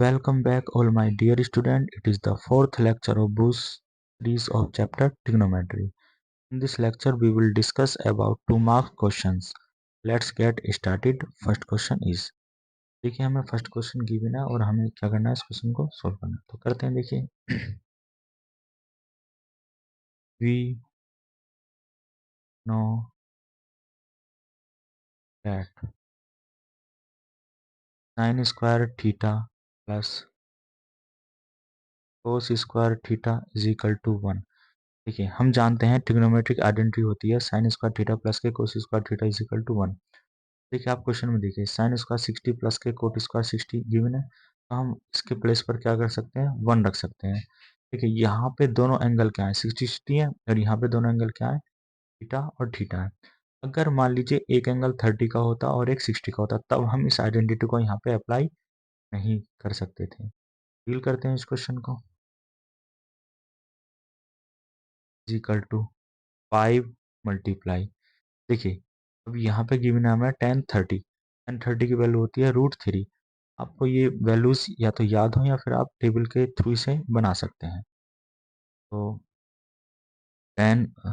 Welcome back all my dear student. It is the fourth lecture of Bruce series of chapter trigonometry. In this lecture we will discuss about 2 mark questions. Let's get started. First question is, देखिए हमें first question given है और हमें क्या करना है, इस question को सोल्व करना है। तो करते हैं। देखिए we know that sin square theta plus cos square theta is equal to 1। देखिए हम जानते हैं ट्रिग्नोमेट्रिक आइडेंटिटी होती है साइन स्क्वायर थीटा प्लस के cos square theta is equal to 1। देखिए आप क्वेश्चन में देखिए साइन स्क्वायर 60 प्लस के कोट स्क्वायर 60 गिवन है, तो हम इसके प्लेस पर क्या कर सकते हैं, 1 रख सकते हैं। देखिए यहाँ पे दोनों एंगल क्या है, 60 60 है, और यहाँ पे दोनों एंगल क्या है, थीटा और थीटा है। अगर मान लीजिए एक एंगल 30 का होता और एक 60 का होता, तब हम इस आइडेंटिटी को यहाँ पे अप्लाई नहीं कर सकते थे। डील करते हैं इस क्वेश्चन को। इक्वल टू 5 मल्टीप्लाई, देखिए अब यहाँ पे गिवन है हमें टेन थर्टी की वैल्यू होती है √3। आपको ये वैल्यूज या तो याद हो या फिर आप टेबल के थ्रू से बना सकते हैं। तो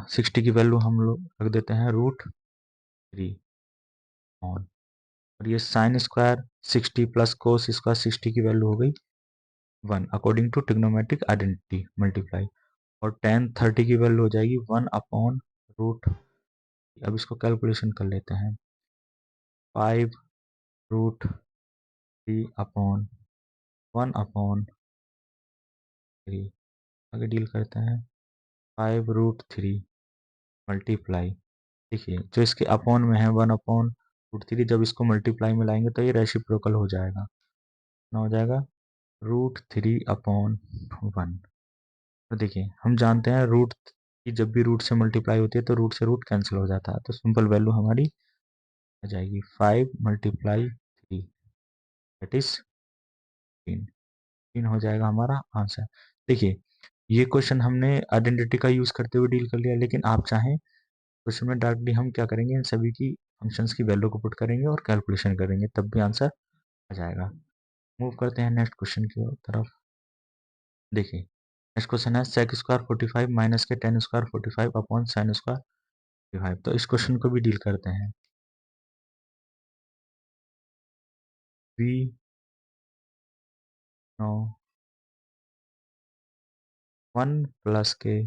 60 की वैल्यू हम लोग रख देते हैं √3 ऑन, और ये sine square 60 plus cos square 60 की वैल्यू हो गई 1 according to trigonometric identity multiply, और टेन थर्टी की वैल्यू हो जाएगी 1 अपॉन रूट। अब इसको कैलकुलेशन कर लेते हैं, 5√3 अपॉन 1 अपॉन 3। आगे डील करते हैं, 5√3 मल्टीप्लाई, देखिए जो इसके अपॉन में है 1 अपॉन √3, जब इसको मल्टीप्लाई में लाएंगे तो ये रेसिप्रोकल हो जाएगा, ना हो जाएगा √3 अपॉन 1। तो देखिए हम जानते हैं रूट की जब भी रूट से मल्टीप्लाई होती है तो रूट से रूट कैंसिल हो जाता है, तो सिंपल वैल्यू हमारी आ जाएगी 5 मल्टीप्लाई 3 दैट इज 3 हो जाएगा हमारा आंसर। देखिए ये क्वेश्चन हमने आइडेंटिटी का यूज करते हुए डील कर लिया, लेकिन आप चाहें क्वेश्चन में डायरेक्टली हम क्या करेंगे, इन सभी की फंक्शंस की वैल्यू को पुट करेंगे और कैलकुलेशन करेंगे, तब भी आंसर आ जाएगा। मूव करते हैं नेक्स्ट क्वेश्चन की तरफ। देखिए नेक्स्ट क्वेश्चन है सेक स्क्वायर 45 माइनस के tan square 45 upon sine square 45। तो इस क्वेश्चन को भी डील करते हैं। वी नो 1 प्लस के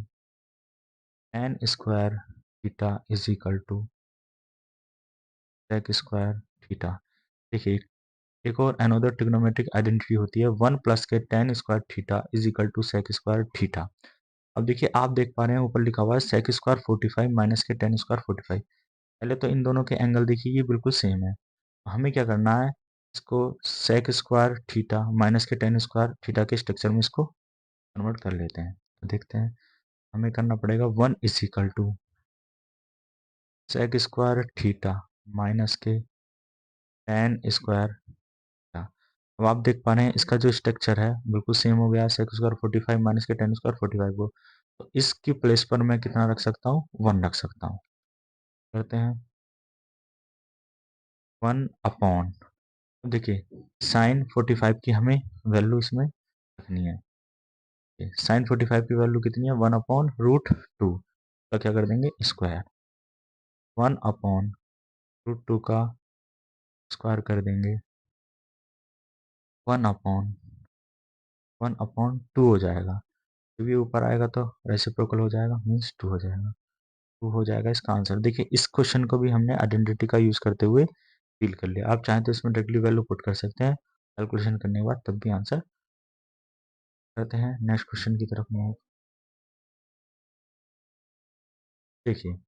tan square theta is equal to sec square theta. देखिए एक और अनदर ट्रिग्नोमेट्रिक आइडेंटिटी होती है 1 प्लस के tan square theta is equal to sec square theta. अब देखिए आप देख पा रहे हैं ऊपर लिखा हुआ है सेक स्क्वायर 45 माइनस के टेन स्क्वायर 45। पहले तो इन दोनों के एंगल देखिए ये बिल्कुल सेम है, हमें क्या करना है, इसको सेक स्क्वायर थीटा माइनस के टेन स्क्वायर थीटा के स्ट्रक्चर में इसको कन्वर्ट कर लेते हैं। तो देखते हैं हमें करना पड़ेगा 1 is equal to sec square theta minus के टेन स्क्वायर थीटा। अब आप देख पा रहे हैं इसका जो स्ट्रक्चर है बिल्कुल सेम हो गया, सेक स्क्वायर 45 माइनस के टेन स्क्वायर 45 को, तो इसकी प्लेस पर मैं कितना रख सकता हूँ, 1 रख सकता हूँ। करते हैं 1 अपॉन, देखिए साइन 45 की हमें वैल्यू इसमें रखनी है। साइन 45 की वैल्यू कितनी है, 1 अपॉन √2, तो क्या कर देंगे स्क्वायर, 1 अपॉन √2 का स्क्वायर कर देंगे, 1 अपॉन 1/2 हो जाएगा, जब ये ऊपर आएगा तो रेसिप्रोकल हो जाएगा, मीन्स 2 हो जाएगा, 2 हो जाएगा इसका आंसर। देखिए इस क्वेश्चन को भी हमने आइडेंटिटी का यूज करते हुए डील कर लिया। आप चाहें तो इसमें डायरेक्टली वैल्यू पुट कर सकते हैं कैलकुलेशन करने के बाद, तब भी आंसर। करते हैं नेक्स्ट क्वेश्चन की तरफ मूव। देखिए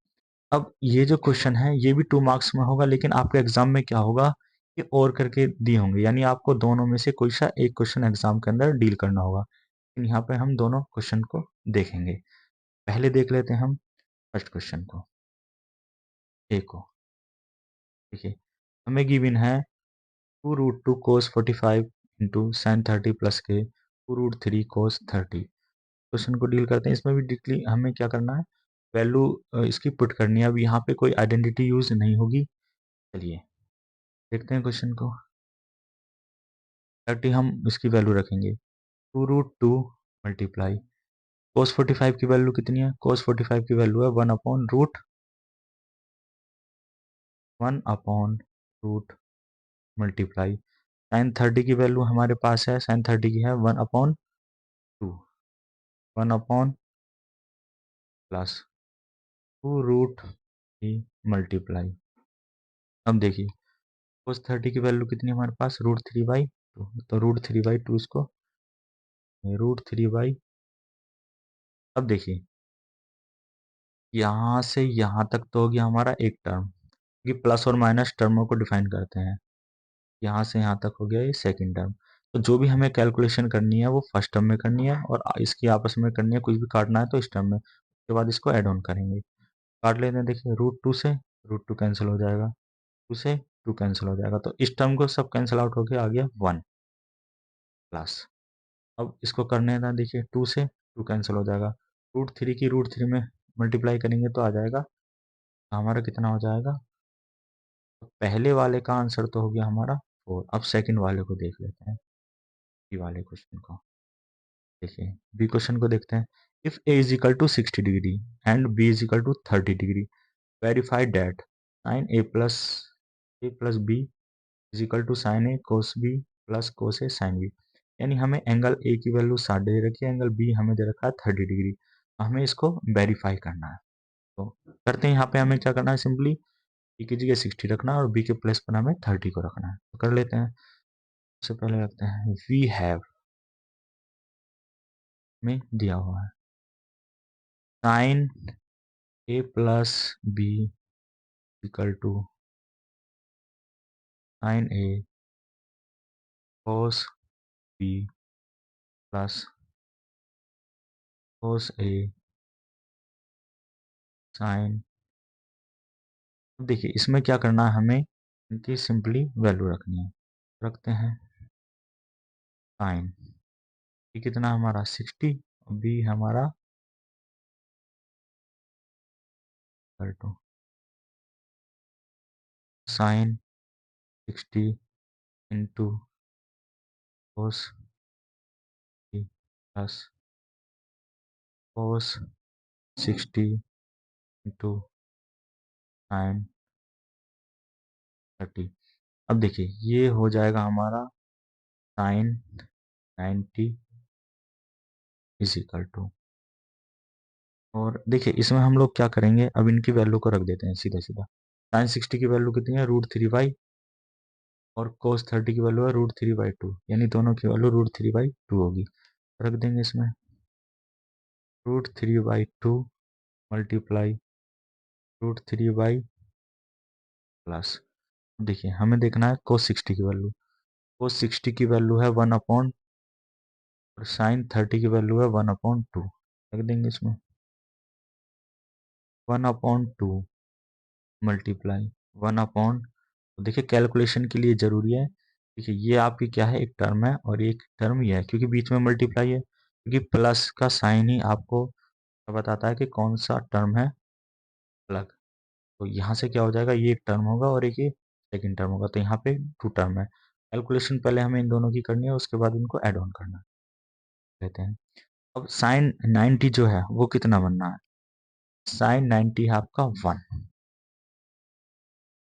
अब ये जो क्वेश्चन है ये भी 2 मार्क्स में होगा, लेकिन आपके एग्जाम में क्या होगा, ये और करके दिए होंगे, यानी आपको दोनों में से कोई सा एक क्वेश्चन एग्जाम के अंदर डील करना होगा। लेकिन यहाँ पे हम दोनों क्वेश्चन को देखेंगे। पहले देख लेते हैं हम फर्स्ट क्वेश्चन को, ए को। देखिए हमें गिवन है 2√2 cos 45 इंटू साइन 30 प्लस के 2√3 cos 30। क्वेश्चन को डील करते हैं। इसमें भी डिटली हमें क्या करना है, वैल्यू इसकी पुट करनी है। अब यहाँ पे कोई आइडेंटिटी यूज नहीं होगी। चलिए देखते हैं क्वेश्चन को। 30 हम इसकी वैल्यू रखेंगे 2√2 मल्टीप्लाई cos 45 की वैल्यू कितनी है? cos 45 की वैल्यू है 1/रूट मल्टीप्लाई sin 30 की वैल्यू हमारे पास है, sin 30 की है 1/2, 1 प्लस 2√3 मल्टीप्लाई। अब देखिए cos 30 की वैल्यू कितनी है हमारे पास? √3/2, तो √3/2 इसको √3/, अब देखिए यहाँ से यहाँ तक तो हो गया हमारा एक टर्म, क्योंकि प्लस और माइनस टर्मों को डिफाइन करते हैं। यहाँ से यहाँ तक हो गया ये सेकंड टर्म। तो जो भी हमें कैलकुलेशन करनी है वो फर्स्ट टर्म में करनी है और इसकी आपस में करनी है, कुछ भी काटना है तो इस टर्म में, उसके बाद इसको ऐड ऑन करेंगे। काट लेते हैं, देखिए √2 से √2 कैंसिल हो जाएगा, 2 से 2 कैंसिल हो जाएगा, तो इस टर्म को सब कैंसिल आउट होके आ गया 1 प्लस। अब इसको करने दें, देखिए 2 से 2 कैंसिल हो जाएगा, √3 की √3 में मल्टीप्लाई करेंगे तो आ जाएगा, हमारा कितना हो जाएगा? तो पहले वाले का आंसर तो हो गया हमारा 4। अब सेकंड वाले को देख लेते हैं, बी वाले क्वेश्चन को। देखिए बी क्वेश्चन को देखते हैं। If a is equal to 60 degree and b is equal to 30 degree, verify that sine a plus B is equal to sine A cos B plus cos A sine B. यानी हमें angle ए की value 60 दे रखी है, angle B हमें दे रखा है 30 degree, हमें इसको वेरीफाई करना है। तो करते हैं, यहाँ पे हमें क्या करना है, सिंपली बी की जगह 60 रखना है और बी के प्लेस पर हमें 30 को रखना है। तो कर लेते हैं, सबसे पहले रखते हैं वी हैव में दिया हुआ है sine A plus B equal to sine A cos B plus cos A sine. देखिए इसमें क्या करना है, हमें इनकी सिंपली वैल्यू रखनी है। रखते हैं साइन ये कितना हमारा 60 और बी हमारा equal to sine 60 into cos B plus cos 60 into sine 30। अब देखिए ये हो जाएगा हमारा साइन 90 इज इक्वल टू, और देखिए इसमें हम लोग क्या करेंगे, अब इनकी वैल्यू को रख देते हैं सीधा सीधा। साइन 60 की वैल्यू कितनी है? √3/, और कोस 30 की वैल्यू है √3/2, यानी दोनों की वैल्यू √3/2 होगी। रख देंगे इसमें √3/2 मल्टीप्लाई √3/, प्लस देखिए हमें देखना है कोस 60 की वैल्यू। कोस 60 की वैल्यू है 1/, और साइन 30 की वैल्यू है 1/2। रख देंगे इसमें 1/2 मल्टीप्लाई 1/, तो देखिए कैलकुलेशन के लिए जरूरी है। देखिए ये आपकी क्या है, एक टर्म है और एक टर्म ये है, क्योंकि बीच में मल्टीप्लाई है, क्योंकि प्लस का साइन ही आपको बताता है कि कौन सा टर्म है अलग। तो यहाँ से क्या हो जाएगा, ये एक टर्म होगा और एक ये सेकंड टर्म होगा, तो यहाँ पे 2 टर्म है। कैलकुलेशन पहले हमें इन दोनों की करनी है, उसके बाद इनको ऐड ऑन करना है। कहते हैं अब साइन 90 जो है वो कितना बनना है? साइन 90 है आपका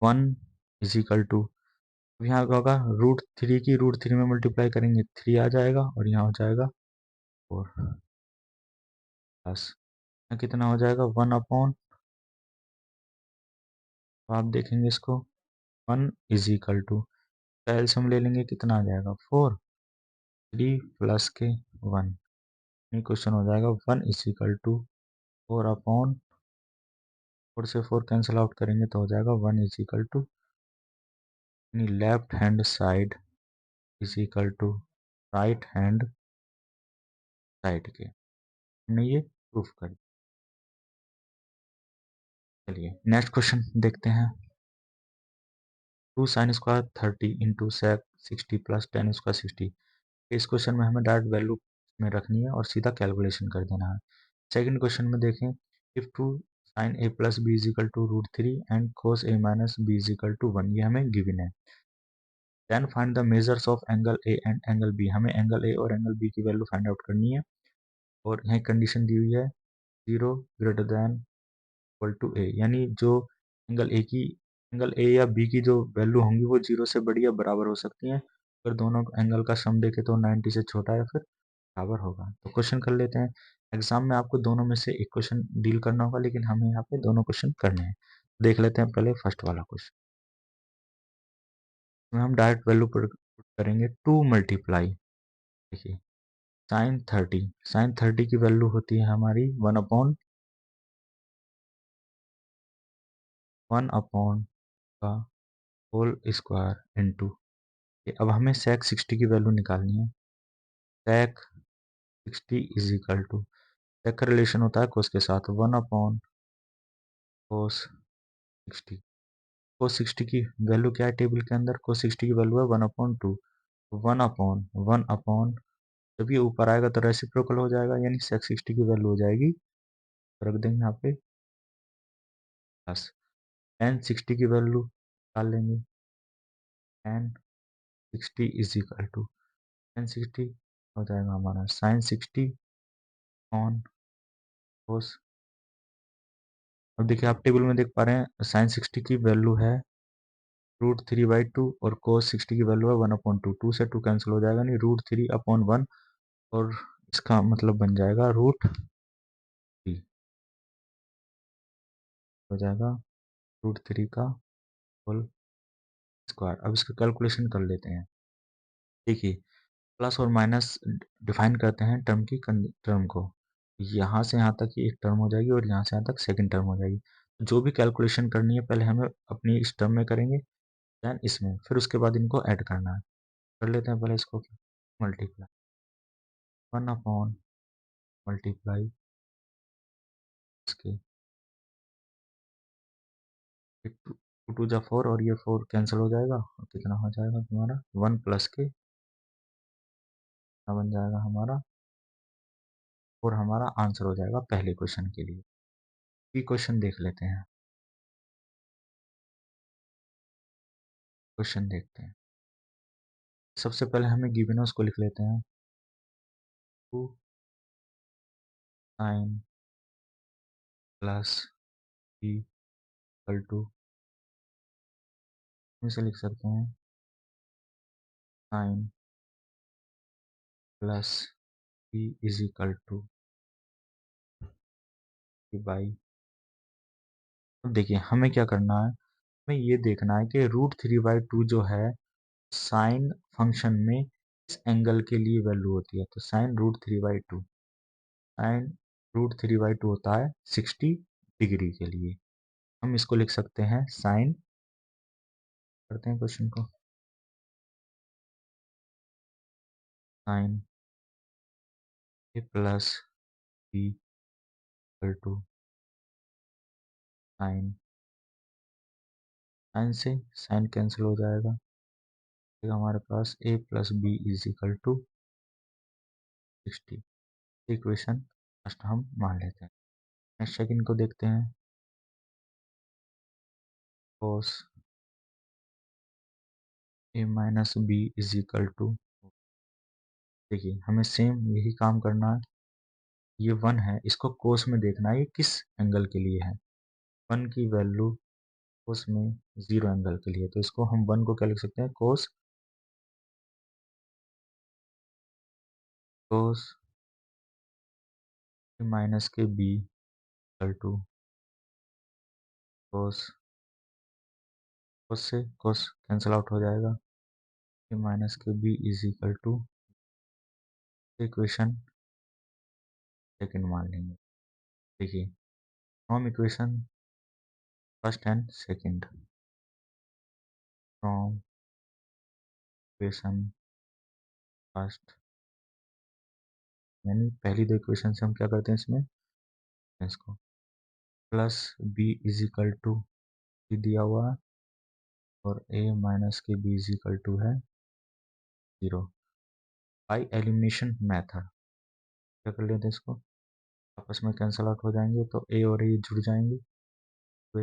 1 इज इक्वल टू, यहाँ क्या होगा, √3 की √3 में मल्टीप्लाई करेंगे 3 आ जाएगा, और यहाँ हो जाएगा 4 प्लस यहाँ कितना हो जाएगा 1/, तो आप देखेंगे इसको 1 इज इक्वल टू, एलसीएम ले लेंगे, कितना आ जाएगा 4, 3 प्लस के 1, ये क्वेश्चन हो जाएगा 1 इज इक्वल टू 4/, 4 से 4 कैंसिल आउट करेंगे तो हो जाएगा 1 इज इक्वल टू, यानी left hand side is equal to right hand side के, हमने ये प्रूफ कर दिया। चलिए नेक्स्ट क्वेश्चन देखते हैं। 2 sine square 30 into sec 60 plus tan square 60। इस क्वेश्चन में हमें डायरेक्ट वैल्यू में रखनी है और सीधा कैलकुलेशन कर देना है। सेकंड क्वेश्चन में देखें, if 2 sine A plus B is equal to √3 and cos A minus B is equal to 1, ये हमें गिवन है। Then find the measures of angle A and angle B. हमें एंगल ए और angle B की value find out करनी है, और यहाँ कंडीशन दी हुई है 0 greater than equal to A, यानी जो एंगल ए या बी की जो वैल्यू होंगी वो 0 से बड़ी या बराबर हो सकती हैं। अगर दोनों एंगल का सम देखें तो 90 से छोटा या फिर बराबर होगा। तो क्वेश्चन कर लेते हैं। एग्जाम में आपको दोनों में से एक क्वेश्चन डील करना होगा, लेकिन हमें यहाँ पे दोनों क्वेश्चन करने हैं। देख लेते हैं पहले फर्स्ट वाला क्वेश्चन में हम डायरेक्ट वैल्यू पुट करेंगे 2 मल्टीप्लाई। देखिए साइन 30 की वैल्यू होती है हमारी 1 अपॉन का होल स्क्वायर इंटू। अब हमें सेक 60 की वैल्यू निकालनी है। सेक 60 इज इक्वल टू, सेक का रिलेशन होता है कोस के साथ, 1/कोस 60। कोस 60 की वैल्यू क्या है टेबल के अंदर? कोस 60 की वैल्यू है 1/2। 1/1 जब ये ऊपर आएगा तो रेसिप्रोकल हो जाएगा, यानी सेक 60 की वैल्यू हो जाएगी, रख देंगे यहाँ पे प्लस। tan 60 की वैल्यू निकाल लेंगे। tan 60 is equal to, tan 60 हो जाएगा हमारा साइन 60 ऑन कोस। अब देखिए आप टेबल में देख पा रहे हैं साइन 60 की वैल्यू है √3/2 और कोस 60 की वैल्यू है 1/2। 2 से 2 कैंसिल हो जाएगा, नहीं √3/1, और इसका मतलब बन जाएगा √3 हो जाएगा √3 का होल स्क्वायर। अब इसका कैलकुलेशन कर लेते हैं। देखिए प्लस और माइनस डिफाइन करते हैं टर्म को। यहाँ से यहाँ तक एक टर्म हो जाएगी और यहाँ से यहाँ तक सेकंड टर्म हो जाएगी। जो भी कैलकुलेशन करनी है पहले हमें अपनी इस टर्म में करेंगे, देन इसमें, फिर उसके बाद इनको ऐड करना है। कर लेते हैं पहले इसको मल्टीप्लाई 1/मल्टीप्लाई इसके, 2 2 जा 4 और ये 4 कैंसिल हो जाएगा, और कितना हो जाएगा तुम्हारा 1 प्लस के बन जाएगा हमारा, और हमारा आंसर हो जाएगा पहले क्वेश्चन के लिए। बी क्वेश्चन देख लेते हैं। क्वेश्चन देखते हैं। सबसे पहले हमें गिवन है उसको लिख लेते हैं। 2 sine plus B equal to, इसे लिख सकते हैं sine plus B is equal to by. अब देखिए हमें क्या करना है, हमें ये देखना है कि √3/2 जो है साइन फंक्शन में इस एंगल के लिए वैल्यू होती है। तो साइन √3/2 होता है 60 डिग्री के लिए। हम इसको लिख सकते हैं साइन, करते हैं क्वेश्चन को, sine A plus B equal to sine, sine से साइन कैंसिल हो जाएगा, फिर हमारे पास a plus B is equal to 60। Equation first हम मान लेते हैं। नेक्स्ट सेकंड को देखते हैं। cos a minus B is equal to, देखिए हमें सेम यही काम करना है। ये 1 है, इसको कोस में देखना है ये किस एंगल के लिए है। 1 की वैल्यू कोस में 0 एंगल के लिए, तो इसको हम 1 को क्या लिख सकते हैं, कोस माइनस के B equal to cos, cos से कोस कैंसिल आउट हो जाएगा, माइनस के B is equal to, equation second मान लेंगे। देखिए from equation first and second, from equation first, यानी पहली दो इक्वेशन से हम क्या करते हैं इसमें, इसको plus B is equal to दिया हुआ है, और a माइनस के बी इज इक्वल टू है 0। बाई एलिमिनेशन मेथड क्या कर लेते हैं, इसको आपस में कैंसिल आउट हो जाएंगे, तो a और a जुड़ जाएंगे, तो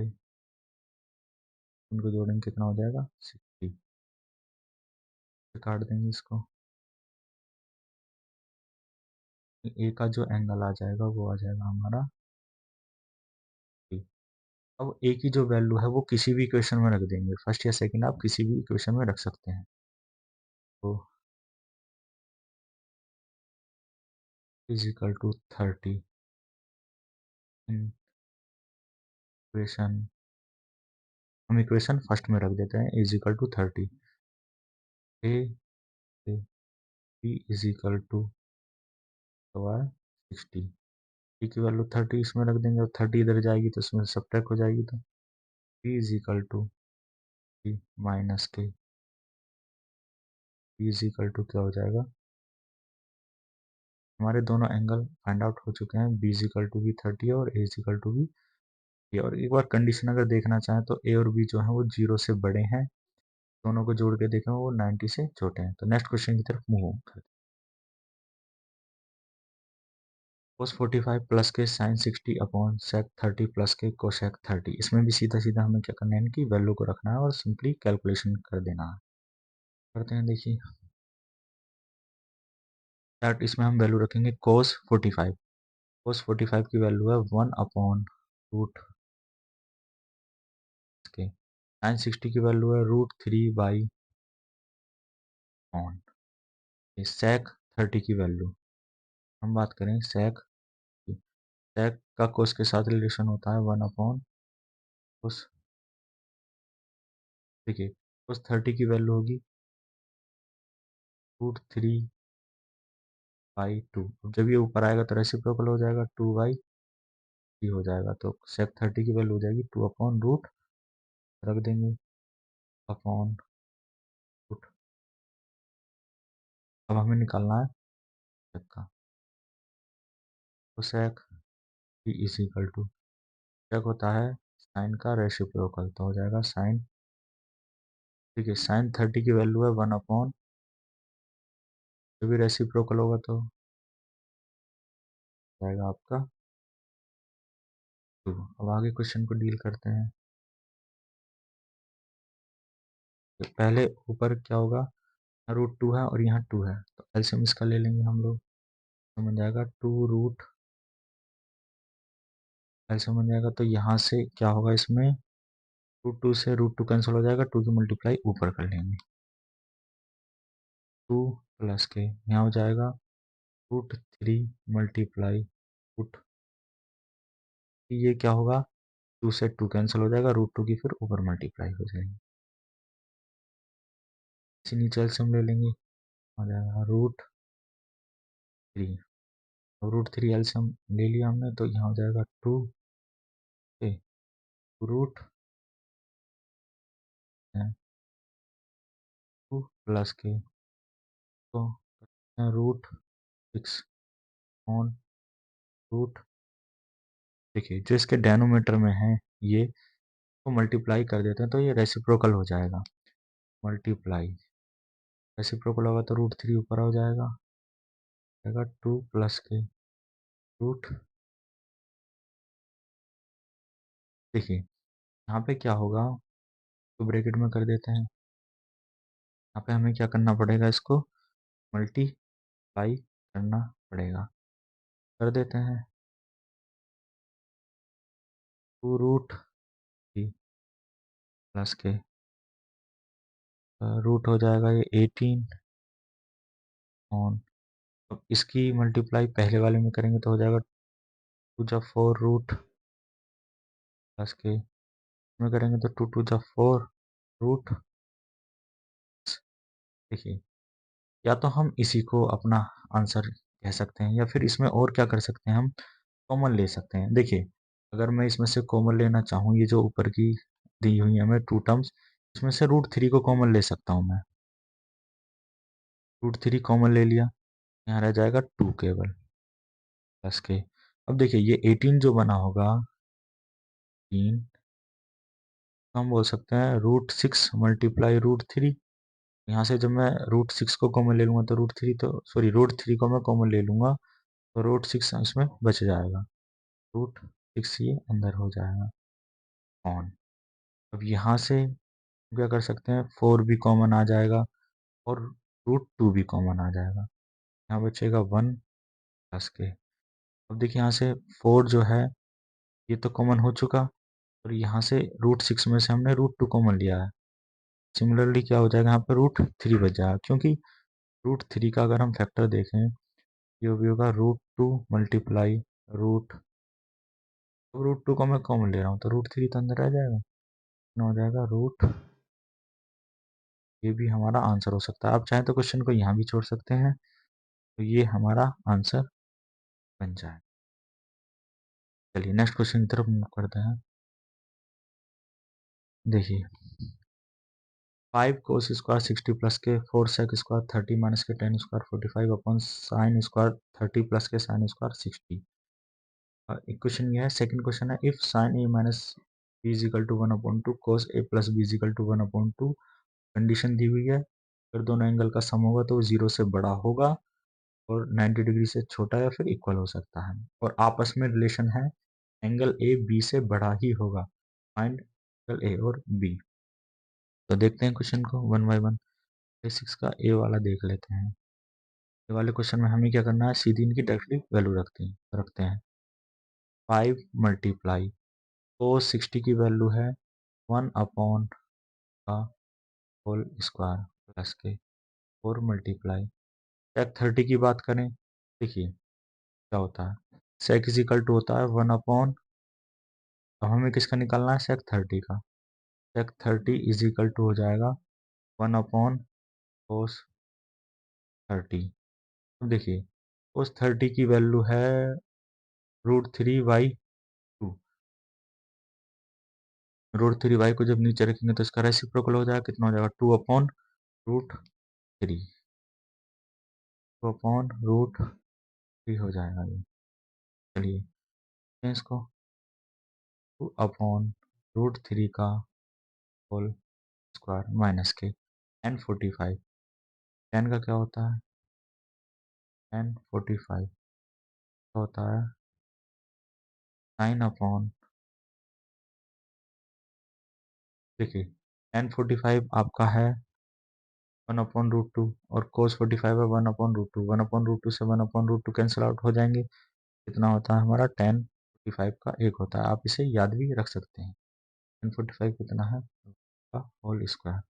उनको जोड़ेंगे कितना हो जाएगा 60। काट देंगे इसको। ए का जो एंगल आ जाएगा वो आ जाएगा हमारा थ्री। अब ए की जो वैल्यू है वो किसी भी इक्वेशन में रख देंगे, फर्स्ट या सेकंड आप किसी भी इक्वेशन में रख सकते हैं। तो इज इक्वल टू 30 इक्वेशन, हम इक्वेशन फर्स्ट में रख देते हैं is equal to 30। A B is equal to 60। T की वैल्यू 30 इसमें रख देंगे और 30 इधर जाएगी तो इसमें सब्ट्रैक्ट हो जाएगी, तो P is equal to T minus के। पी इज इक्वल टू क्या हो जाएगा, हमारे दोनों एंगल फाइंड आउट हो चुके हैं, बी इज इक्वल टू भी 30 और ए इज इक्वल टू भी। और एक बार कंडीशन अगर देखना चाहें तो ए और बी जो है वो 0 से बड़े हैं, दोनों को जोड़ के देखें वो 90 से छोटे हैं। तो नेक्स्ट क्वेश्चन की तरफ मूव करते हैं। cos 45 प्लस के sin 60 अपॉन sec 30 प्लस के cosec 30, इसमें भी सीधा सीधा हमें क्या करना है, इनकी वैल्यू को रखना है और सिंपली कैलकुलेशन कर देना है। करते हैं, देखिए दैट इसमें हम वैल्यू रखेंगे cos 45। cos 45 की वैल्यू है 1 अपॉन रूट के। sin 60 की वैल्यू है रूट 3 बाई ऑन sec 30 की वैल्यू, हम बात करें sec की। sec का cos के साथ रिलेशन होता है 1 अपॉन cos। देखिए cos 30 की वैल्यू होगी रूट 3 बाई 2। अब जब ये ऊपर आएगा तो रेसिप्रोकल हो जाएगा, 2 बाई 3 हो जाएगा, तो sec 30 की वैल्यू हो जाएगी 2 अपॉन रूट, रख देंगे अपॉन रूट। अब हमें निकालना है sec का, तो sec is equal to sec होता है साइन का रेसिप्रोकल, तो हो जाएगा साइन। ठीक है, साइन 30 की वैल्यू है 1 अपॉन, जो भी रेसिप्रोकल होगा तो जाएगा आपका 2। अब आगे क्वेश्चन को डील करते हैं। तो पहले ऊपर क्या होगा, रूट 2 है और यहाँ 2 है, तो एलसीएम इसका ले लेंगे हम लोग, तो बन जाएगा 2 रूट, एलसीएम बन जाएगा तो यहाँ से क्या होगा, इसमें रूट 2 से रूट 2 कैंसिल हो जाएगा, 2 की मल्टीप्लाई ऊपर कर लेंगे, 2 प्लस के यहाँ हो जाएगा रूट 3 मल्टीप्लाई रूट, ये क्या होगा, 2 से 2 कैंसिल हो जाएगा, रूट 2 की फिर ऊपर मल्टीप्लाई हो जाएगी, इसी नीचे एलसीएम ले लेंगे, हो जाएगा रूट 3। अब रूट 3 एलसीएम ले लिया हमने, तो यहाँ हो जाएगा 2 के रूट 2 प्लस के, तो रूट 6 ऑन रूट। देखिए जो इसके डेनोमीटर में है ये, तो मल्टीप्लाई कर देते हैं तो ये रेसिप्रोकल हो जाएगा, मल्टीप्लाई रेसिप्रोकल होगा तो रूट 3 ऊपर हो जाएगा, 2 प्लस के रूट। देखिए यहाँ पे क्या होगा, तो ब्रैकेट में कर देते हैं, यहाँ पे हमें क्या करना पड़ेगा, इसको मल्टीप्लाई करना पड़ेगा, कर देते हैं 2 रूट 3 प्लस के रूट हो जाएगा ये 18 ऑन। अब इसकी मल्टीप्लाई पहले वाले में करेंगे तो हो जाएगा 2 जा 4 रूट प्लस के, में करेंगे तो 2 2 जा 4 रूट। देखिए या तो हम इसी को अपना आंसर कह सकते हैं या फिर इसमें और क्या कर सकते हैं, हम कॉमन ले सकते हैं। देखिए अगर मैं इसमें से कॉमन लेना चाहूँ, ये जो ऊपर की दी हुई है हमें 2 टर्म्स, इसमें से रूट 3 को कॉमन ले सकता हूँ मैं, रूट 3 कॉमन ले लिया, यहाँ रह जाएगा 2 केवल प्लस के। अब देखिए ये 18 जो बना होगा 3, तो हम बोल सकते हैं रूट 6 मल्टीप्लाई रूट 3। यहाँ से जब मैं रूट 6 को कॉमन ले लूँगा तो रूट 3, तो सॉरी रूट 3 को मैं कॉमन ले लूँगा तो रूट 6 इसमें बच जाएगा, रूट 6 ये अंदर हो जाएगा ऑन। अब यहाँ से क्या कर सकते हैं, 4 भी कॉमन आ जाएगा और √2 भी कॉमन आ जाएगा, यहाँ बचेगा 1 प्लस के। अब देखिए यहाँ से 4 जो है ये तो कॉमन हो चुका, और यहाँ से √6 में से हमने √2 कॉमन लिया है। सिमिलरली क्या हो जाएगा, यहाँ पे √3 बच जाएगा, क्योंकि √3 का अगर हम फैक्टर देखें, ये भी होगा √2 मल्टीप्लाई रूट, अब √2 को मैं कॉमन ले रहा हूँ तो √3 तो अंदर रह जाएगा, ना हो जाएगा रूट। ये भी हमारा आंसर हो सकता है। आप चाहें तो क्वेश्चन को यहाँ भी छोड़ सकते हैं, तो ये हमारा आंसर बन जाए। चलिए नेक्स्ट क्वेश्चन की तरफ मूव करते हैं। देखिए 5 cos स्क्वायर 60 प्लस के 4 sec square 30 minus k 10 square 45 upon sine square 30 plus k sine square 60। एक क्वेश्चन ये है, सेकंड क्वेश्चन है, if sine A minus B is equal to 1/2 cos A plus B is equal to 1/2, condition दी हुई है अगर दोनों angle का सम होगा तो वो 0 से बड़ा होगा और 90 डिग्री से छोटा या फिर इक्वल हो सकता है, और आपस में रिलेशन है एंगल ए बी से बड़ा ही होगा, फाइंड एंगल ए और बी। तो देखते हैं क्वेश्चन को वन बाय वन। बेसिक्स का ए वाला देख लेते हैं। ए वाले क्वेश्चन में हमें क्या करना है, सीधी इनकी डायरेक्टली वैल्यू रखते हैं 5 मल्टीप्लाई, तो 60 की वैल्यू है 1/, का होल स्क्वायर प्लस के 4 मल्टीप्लाई सेक 30 की बात करें, देखिए क्या होता है, सेक इज इक्वल टू होता है 1/, अब हमें किसका निकालना है, सेक 30 का। सेक 30 इज इक्वल टू हो जाएगा 1/cos 30। अब देखिए cos 30 की वैल्यू है √3/2, √3 को जब नीचे रखेंगे तो इसका रेसिप्रोकल हो जाएगा, कितना हो जाएगा 2/√3, 2/√3 हो जाएगा ये। चलिए इसको 2/√3 का होल स्क्वायर माइनस के tan 45, tan का क्या होता है, tan 45 होता है 9/, देखिए tan 45 आपका है 1/√2 और cos 45 है 1/√2, 1/√2 से 1/√2 कैंसिल आउट हो जाएंगे, कितना होता है हमारा tan 45 का 1 होता है। आप इसे याद भी रख सकते हैं, tan 45 कितना है का होल स्क्वायर,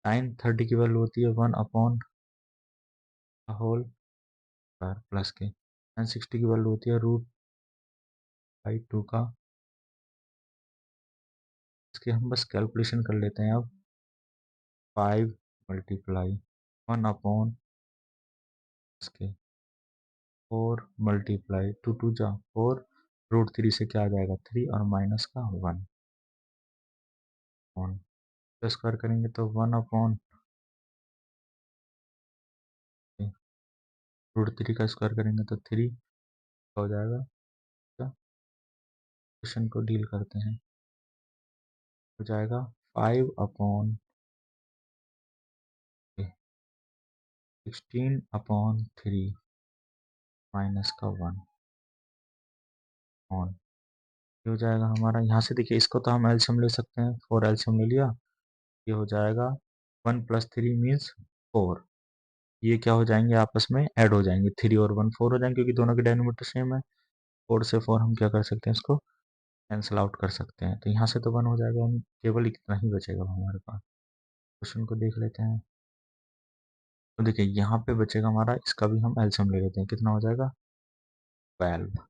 sin 30 की वैल्यू होती है 1/, का होल स्क्वायर प्लस के sin 60 की वैल्यू होती है √2 का, इसके हम बस कैलकुलेशन कर लेते हैं अब, 5 मल्टीप्लाई 1/, इसके 4 मल्टीप्लाई 2 जा 4, √3 से क्या आ जाएगा 3 और माइनस का 1 अपॉन, तो स्क्वायर करेंगे तो 1/, √3 का स्क्वायर करेंगे तो 3 हो जाएगा। क्वेश्चन को डील करते हैं, हो जाएगा 5/16/3 माइनस का 1 ऑन, ये हो जाएगा हमारा। यहाँ से देखिए इसको तो हम एलसीएम ले सकते हैं, 4 एलसीएम ले लिया, ये हो जाएगा 1 + 3 मीन्स 4, ये क्या हो जाएंगे आपस में ऐड हो जाएंगे, 3 और 1 4 हो जाएंगे क्योंकि दोनों के डिनोमिनेटर सेम है। 4 से 4 हम क्या कर सकते हैं, इसको कैंसिल आउट कर सकते हैं, तो यहाँ से तो 1 हो जाएगा, हम केवल इतना ही बचेगा हमारे पास। क्वेश्चन को देख लेते हैं, तो देखिए यहाँ पे बचेगा हमारा, इसका भी हम एलसीएम ले लेते हैं, कितना हो जाएगा 12।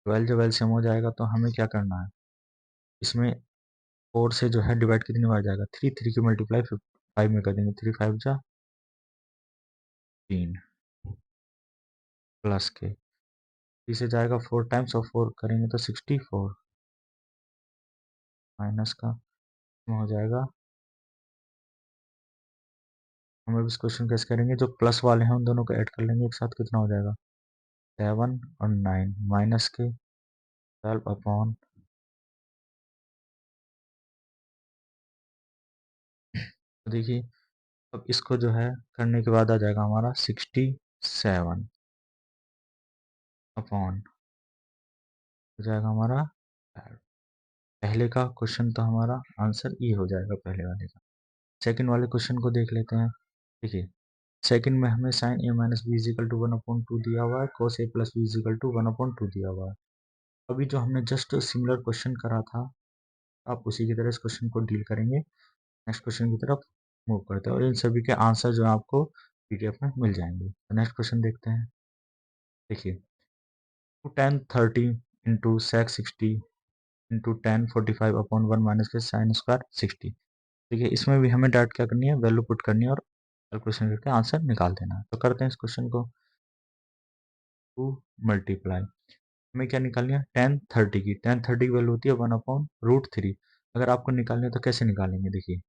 12 जब एलसीएम हो जाएगा तो हमें क्या करना है, इसमें 4 से जो है डिवाइड कितनी बार जाएगा, 3 3 की मल्टीप्लाई 5 में कर देंगे, 3 5 जा 3 प्लस के 3 से जाएगा 4 टाइम्स और 4 करेंगे तो 64 माइनस का हो जाएगा। हम अब इस क्वेश्चन कैसे करेंगे, जो प्लस वाले हैं उन दोनों को ऐड कर लेंगे एक साथ, कितना हो जाएगा 7 और 9 माइनस के 12/, तो देखिए अब इसको जो है करने के बाद आ जाएगा हमारा 67 अपॉन, हो जाएगा हमारा 12। पहले का क्वेश्चन तो हमारा आंसर ई हो जाएगा पहले वाले का। सेकंड वाले क्वेश्चन को देख लेते हैं। देखिए सेकंड में हमें sine A minus B is equal to 1/2 दिया हुआ है, cos a plus B is equal to 1/2 दिया हुआ है। अभी जो हमने जस्ट सिमिलर क्वेश्चन करा था, आप उसी की तरह इस क्वेश्चन को डील करेंगे। नेक्स्ट क्वेश्चन की तरफ मूव करते हैं और इन सभी के आंसर जो है आपको पीडीएफ में मिल जाएंगे। तो नेक्स्ट क्वेश्चन देखते हैं। देखिए 2tan30 into sec 60 into tan45 upon 1 minus के साइन स्क्वायर 60। देखिए इसमें भी हमें डायरेक्ट क्या करनी है, वैल्यू पुट करनी है और कैलकुलेशन करके आंसर निकाल देना है। तो करते हैं इस क्वेश्चन को। 2 मल्टीप्लाई, हमें क्या निकालनी है, tan30 की। tan30 की वैल्यू होती है 1/√3। अगर आपको निकालनी है तो कैसे निकालेंगे, देखिए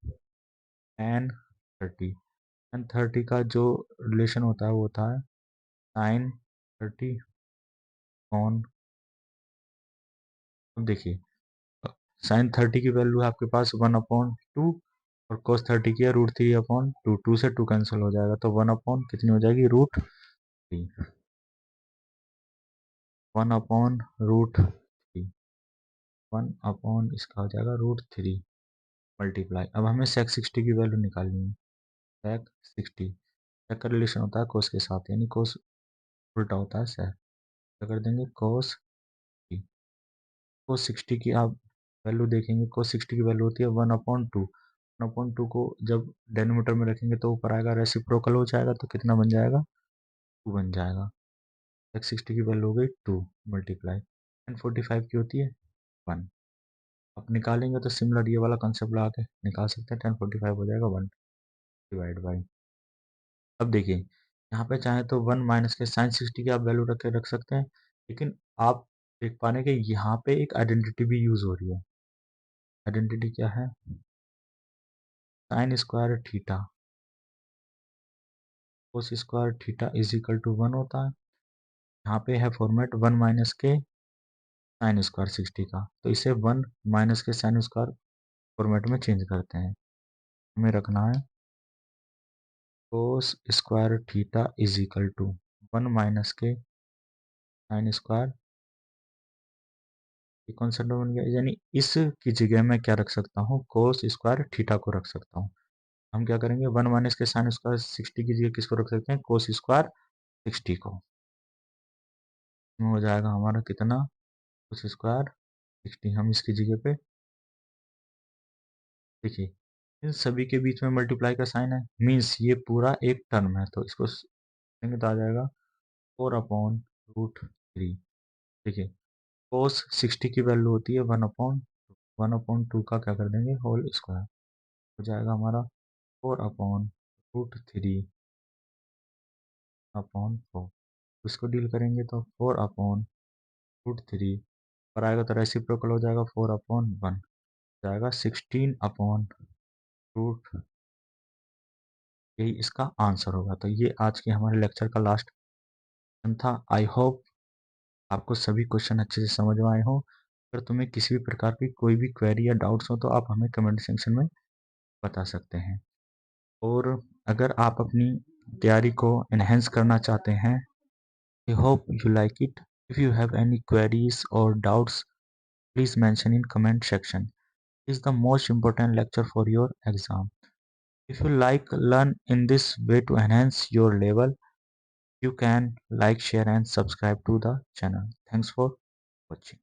tan30 का जो रिलेशन होता है वो होता है sin30 ऑन। अब देखिए sin30 की वैल्यू है आपके पास 1/2 और cos30 की है √3/2। 2 से 2 कैंसिल हो जाएगा तो 1 अपॉन कितनी हो जाएगी, √3। 1/√3, 1 अपॉन इसका हो जाएगा √3 मल्टीप्लाई। अब हमें sec 60 की वैल्यू निकालनी है। sec 60, sec का रिलेशन होता है cos के साथ, यानी cos उल्टा होता है sec। क्या कर देंगे, cos 60 की आप वैल्यू देखेंगे। cos 60 की वैल्यू होती है 1/2। 1/2 को जब डेनोमीटर में रखेंगे तो ऊपर आएगा, रेसिप्रोकल हो जाएगा तो कितना बन जाएगा, 2 बन जाएगा। x 60 की वैल्यू हो गई 2 मल्टीप्लाई tan 45 की होती है 1। आप निकालेंगे तो सिमिलर ये वाला कंसेप्ट लगा के निकाल सकते हैं। tan 45 हो जाएगा 1 डिवाइड बाई। अब देखिए यहाँ पे चाहे तो 1 माइनस के साइन 60 की आप वैल्यू रख सकते हैं, लेकिन आप देख पा रहे हैं कि यहाँ पे एक आइडेंटिटी भी यूज हो रही है। आइडेंटिटी क्या है, sine square theta cos square theta is equal to 1 होता है। यहाँ पे है फॉर्मेट 1 माइनस के साइन स्क्वायर 60 का, तो इसे 1 माइनस के साइन स्क्वायर फॉर्मेट में चेंज करते हैं। हमें रखना है cos square theta is equal to 1 minus के साइन स्क्वायर। ये कॉन्सेप्ट बन गया, यानी इस की जगह मैं क्या रख सकता हूँ, कोस स्क्वायर थीटा को रख सकता हूँ। हम क्या करेंगे, 1 माइनस के साइन स्क्वायर 60 की जगह किसको रख सकते हैं, कोस स्क्वायर 60 को। हो जाएगा हमारा कितना, कोस स्क्वायर 60। हम इसकी जगह पे देखिए इन सभी के बीच में मल्टीप्लाई का साइन है, मीन्स ये पूरा एक टर्म है, तो इसको लेंगे तो आ जाएगा 4/√3। देखिए कोस 60 की वैल्यू होती है 1/2 का क्या कर देंगे, होल स्क्वायर। हो जाएगा हमारा 4/√3/4। इसको डील करेंगे तो 4/√3 पर आएगा तो रेसिप्रोकल हो जाएगा 4/1 जाएगा 16/√। यही इसका आंसर होगा। तो ये आज के हमारे लेक्चर का लास्ट था। आई होप आपको सभी क्वेश्चन अच्छे से समझ में आए हो। अगर तुम्हें किसी भी प्रकार की कोई भी क्वेरी या डाउट्स हो तो आप हमें कमेंट सेक्शन में बता सकते हैं। और अगर आप अपनी तैयारी को एनहेंस करना चाहते हैं, I hope you like it. If you have any queries और doubts please mention in comment section. Is the most important lecture for your exam. If you like learn in this way to enhance your level, you can like, share and subscribe to the channel. Thanks for watching.